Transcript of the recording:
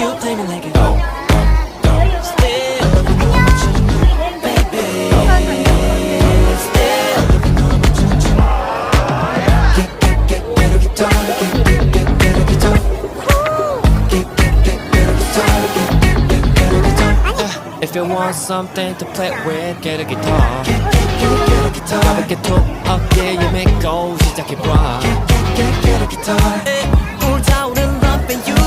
You play me like a still baby still get a guitar get a guitar get a guitar. If you want something to play with, get a guitar. Get a guitar. 가볍게 톡 어깨에 메고 시작해봐. Get a guitar. 불타오른 love and you.